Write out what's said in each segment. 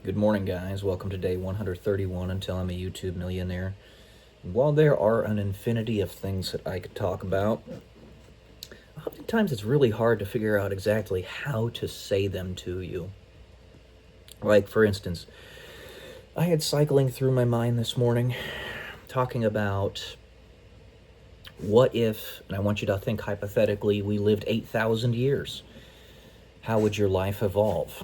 Good morning, guys. Welcome to day 131 until I'm a YouTube millionaire. While there are an infinity of things that I could talk about, oftentimes it's really hard to figure out exactly how to say them to you. Like, for instance, I had cycling through my mind this morning talking about what if, and I want you to think hypothetically, we lived 8,000 years. How would your life evolve?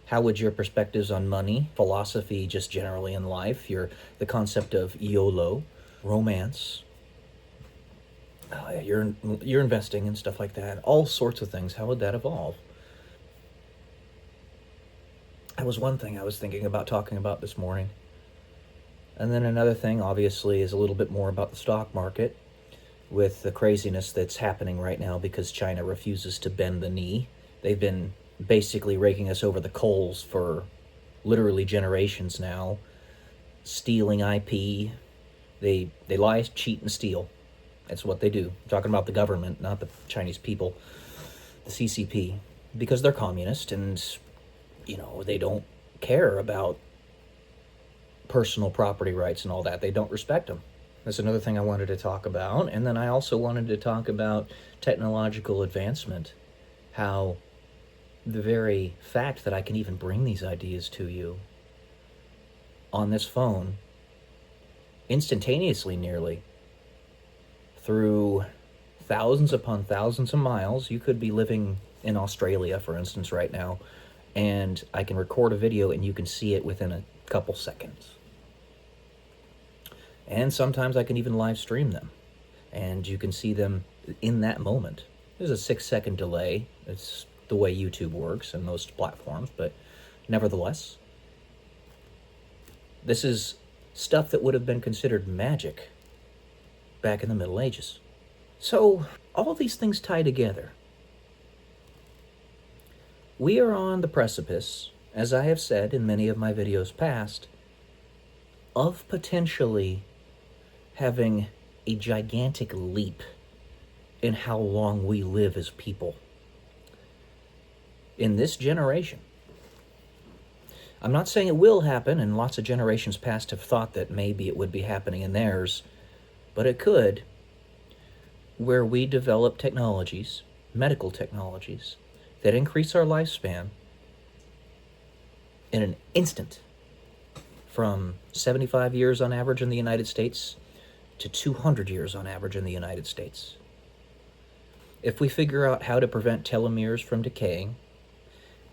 How would your perspectives on money, philosophy just generally in life, the concept of YOLO, romance, your investing and stuff like that, all sorts of things, how would that evolve? That was one thing I was thinking about talking about this morning. And then another thing, obviously, is a little bit more about the stock market with the craziness that's happening right now because China refuses to bend the knee. They've been basically raking us over the coals for literally generations now, stealing IP. They lie, cheat, and steal. That's what they do. I'm talking about the government, not the Chinese people, the CCP, because they're communist and, they don't care about personal property rights and all that. They don't respect them. That's another thing I wanted to talk about. And then I also wanted to talk about technological advancement, how the very fact that I can even bring these ideas to you on this phone instantaneously, nearly through thousands upon thousands of miles. You could be living in Australia, for instance, right now, and I can record a video and you can see it within a couple seconds. And sometimes I can even live stream them and you can see them in that moment. There's a 6-second delay. It's the way YouTube works and most platforms, but nevertheless, this is stuff that would have been considered magic back in the Middle Ages. So all these things tie together. We are on the precipice, as I have said in many of my videos past, of potentially having a gigantic leap in how long we live as people. In this generation. I'm not saying it will happen, and lots of generations past have thought that maybe it would be happening in theirs, but it could, where we develop technologies, medical technologies, that increase our lifespan in an instant, from 75 years on average in the United States to 200 years on average in the United States. If we figure out how to prevent telomeres from decaying,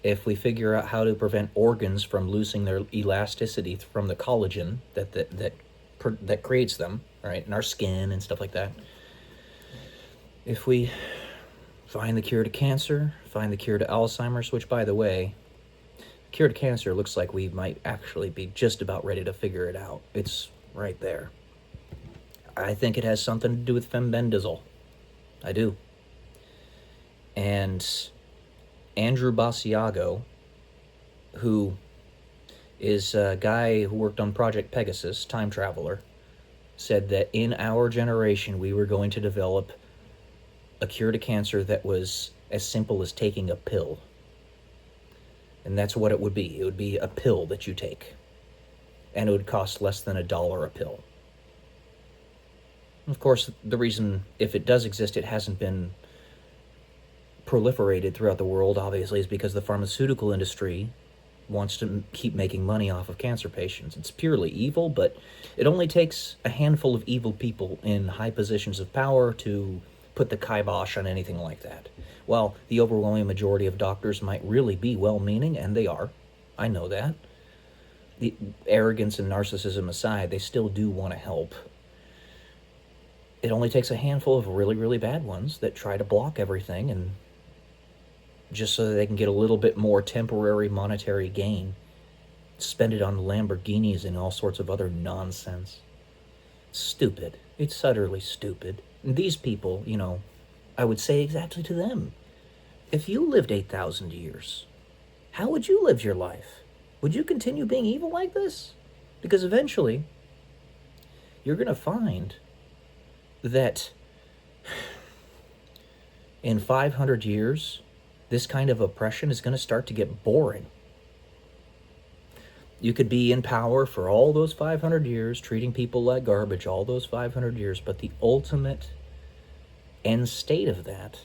if we figure out how to prevent organs from losing their elasticity from the collagen that creates them, right, in our skin and stuff like that, if we find the cure to cancer, find the cure to Alzheimer's, which, by the way, cure to cancer looks like we might actually be just about ready to figure it out. It's right there. I think it has something to do with fembendazole. I do. And Andrew Basiago, who is a guy who worked on Project Pegasus, time traveler, said that in our generation we were going to develop a cure to cancer that was as simple as taking a pill. And that's what it would be. It would be a pill that you take. And it would cost less than $1 a pill. Of course, the reason, if it does exist, it hasn't been proliferated throughout the world, obviously, is because the pharmaceutical industry wants to keep making money off of cancer patients. It's purely evil, but it only takes a handful of evil people in high positions of power to put the kibosh on anything like that. While the overwhelming majority of doctors might really be well-meaning, and they are, I know that, the arrogance and narcissism aside, they still do want to help. It only takes a handful of really, really bad ones that try to block everything and just so that they can get a little bit more temporary monetary gain, spend it on Lamborghinis and all sorts of other nonsense. Stupid. It's utterly stupid. And these people, I would say exactly to them, if you lived 8,000 years, how would you live your life? Would you continue being evil like this? Because eventually, you're going to find that in 500 years, this kind of oppression is going to start to get boring. You could be in power for all those 500 years, treating people like garbage all those 500 years, but the ultimate end state of that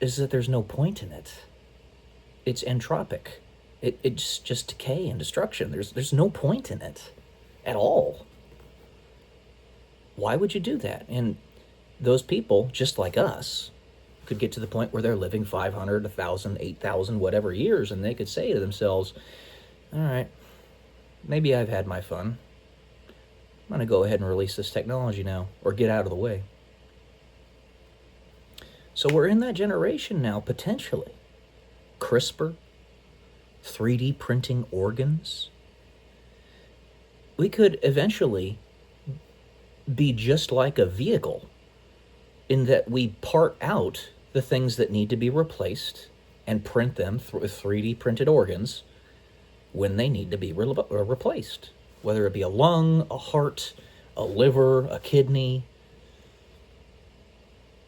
is that there's no point in it. It's entropic. It's just decay and destruction. There's no point in it at all. Why would you do that? And those people, just like us, could get to the point where they're living 500, 1,000, 8,000, whatever years, and they could say to themselves, all right, maybe I've had my fun. I'm going to go ahead and release this technology now, or get out of the way. So we're in that generation now, potentially. CRISPR, 3D printing organs. We could eventually be just like a vehicle in that we part out the things that need to be replaced and print them through 3D printed organs when they need to be replaced, whether it be a lung, a heart, a liver, a kidney.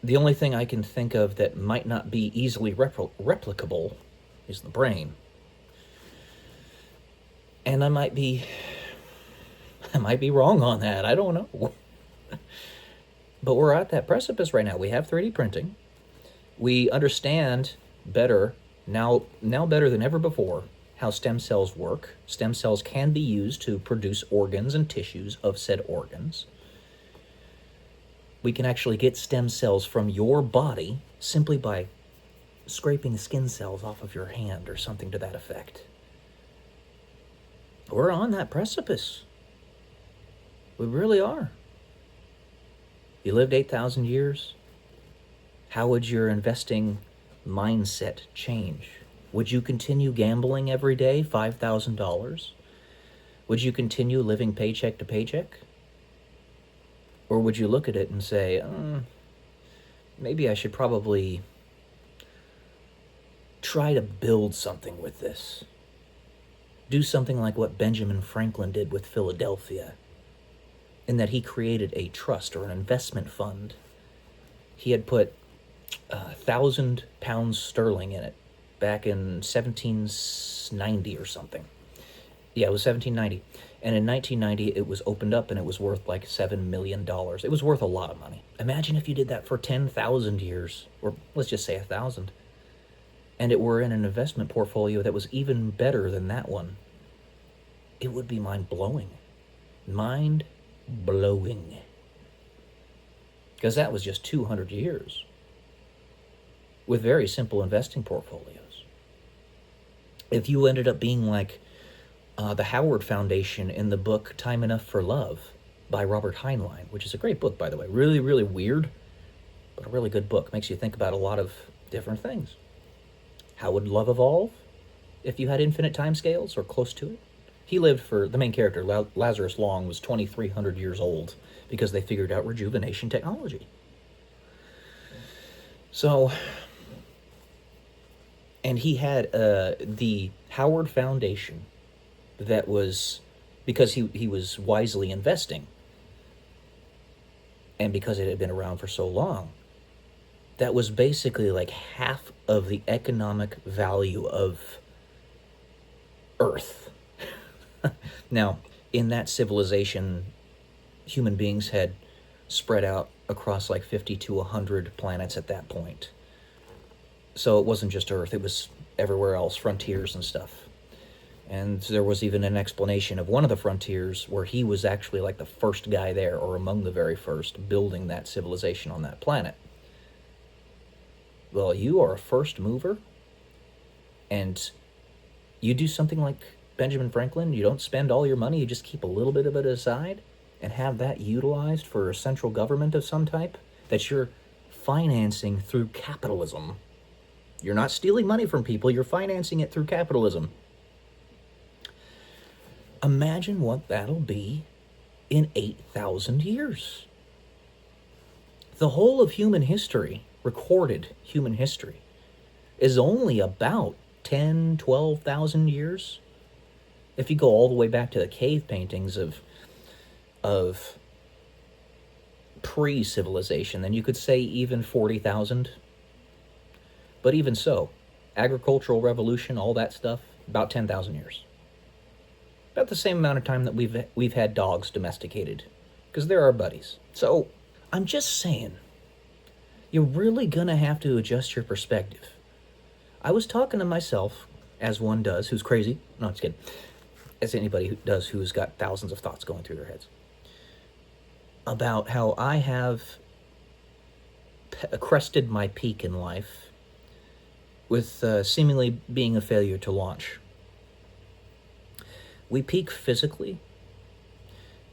The only thing I can think of that might not be easily replicable is the brain. And I might be wrong on that. I don't know. But we're at that precipice right now. We have 3D printing. We understand better, now better than ever before, how stem cells work. Stem cells can be used to produce organs and tissues of said organs. We can actually get stem cells from your body simply by scraping skin cells off of your hand or something to that effect. We're on that precipice. We really are. You lived 8,000 years. How would your investing mindset change? Would you continue gambling every day, $5,000? Would you continue living paycheck to paycheck? Or would you look at it and say, maybe I should probably try to build something with this? Do something like what Benjamin Franklin did with Philadelphia, in that he created a trust or an investment fund. He had put 1,000 pounds sterling in it back in 1790 or something. Yeah, it was 1790. And in 1990, it was opened up and it was worth like $7 million. It was worth a lot of money. Imagine if you did that for 10,000 years, or let's just say 1,000, and it were in an investment portfolio that was even better than that one. It would be mind-blowing. Mind-blowing. Because that was just 200 years with very simple investing portfolios. If you ended up being like the Howard Foundation in the book Time Enough for Love by Robert Heinlein, which is a great book, by the way. Really, really weird, but a really good book. Makes you think about a lot of different things. How would love evolve if you had infinite time scales or close to it? He lived for, the main character, Lazarus Long, was 2,300 years old because they figured out rejuvenation technology. So, and he had the Howard Foundation that was, because he was wisely investing, and because it had been around for so long, that was basically like half of the economic value of Earth. Now, in that civilization, human beings had spread out across like 50 to 100 planets at that point. So it wasn't just Earth, it was everywhere else, frontiers and stuff. And there was even an explanation of one of the frontiers where he was actually like the first guy there, or among the very first, building that civilization on that planet. Well, you are a first mover, and you do something like Benjamin Franklin. You don't spend all your money, you just keep a little bit of it aside and have that utilized for a central government of some type that you're financing through capitalism. You're not stealing money from people, you're financing it through capitalism. Imagine what that'll be in 8,000 years. The whole of human history, recorded human history, is only about 10, 12,000 years. If you go all the way back to the cave paintings of pre-civilization, then you could say even 40,000. But even so, agricultural revolution, all that stuff, about 10,000 years. About the same amount of time that we've had dogs domesticated, because they're our buddies. So I'm just saying, you're really gonna have to adjust your perspective. I was talking to myself, as one does, who's crazy. No, I'm just kidding. As anybody who does, who's got thousands of thoughts going through their heads, about how I have crested my peak in life with seemingly being a failure to launch. We peak physically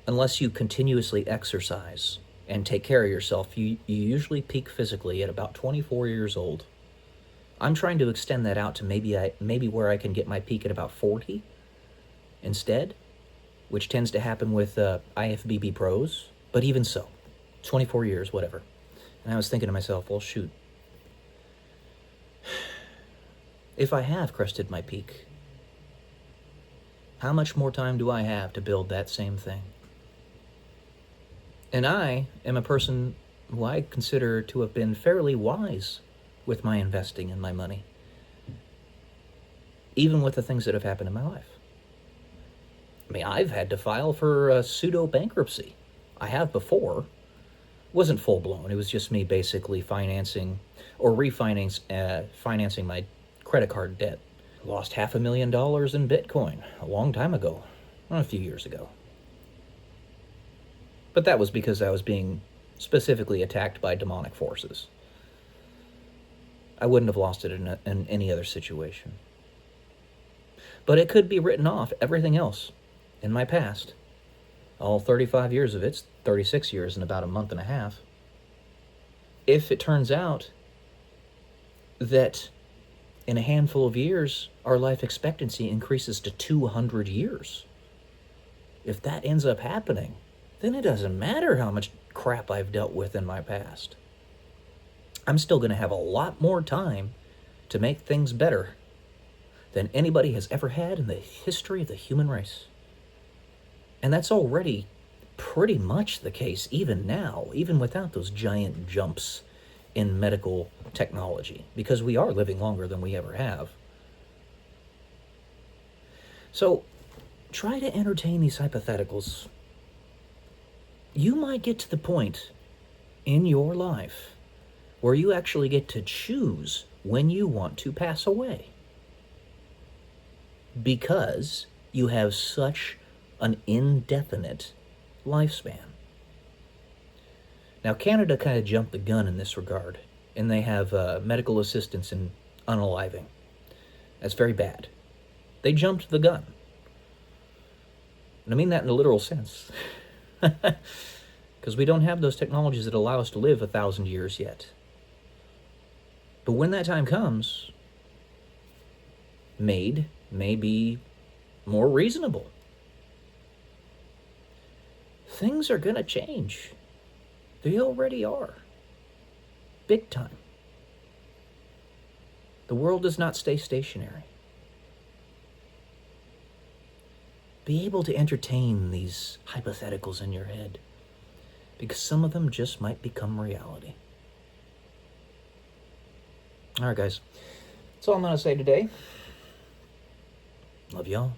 unless you continuously exercise and take care of yourself. You usually peak physically at about 24 years old. I'm trying to extend that out to maybe where I can get my peak at about 40 instead, which tends to happen with IFBB pros. But even so, 24 years, whatever. And I was thinking to myself, well, shoot. If I have crested my peak, how much more time do I have to build that same thing? And I am a person who I consider to have been fairly wise with my investing and my money, even with the things that have happened in my life. I mean, I've had to file for pseudo-bankruptcy. I have before. It wasn't full-blown. It was just me basically financing my credit card debt. Lost $500,000 in Bitcoin a long time ago, a few years ago. But that was because I was being specifically attacked by demonic forces. I wouldn't have lost it in any other situation. But it could be written off, everything else, in my past. All 35 years of it's 36 years in about a month and a half. If it turns out that in a handful of years, our life expectancy increases to 200 years. If that ends up happening, then it doesn't matter how much crap I've dealt with in my past. I'm still going to have a lot more time to make things better than anybody has ever had in the history of the human race. And that's already pretty much the case even now, even without those giant jumps in medical technology, because we are living longer than we ever have. So try to entertain these hypotheticals. You might get to the point in your life where you actually get to choose when you want to pass away, because you have such an indefinite lifespan. Now, Canada kind of jumped the gun in this regard, and they have medical assistance in unaliving. That's very bad. They jumped the gun. And I mean that in a literal sense. Because we don't have those technologies that allow us to live 1,000 years yet. But when that time comes, may be more reasonable. Things are going to change. They already are. Big time. The world does not stay stationary. Be able to entertain these hypotheticals in your head, because some of them just might become reality. All right, guys. That's all I'm going to say today. Love y'all.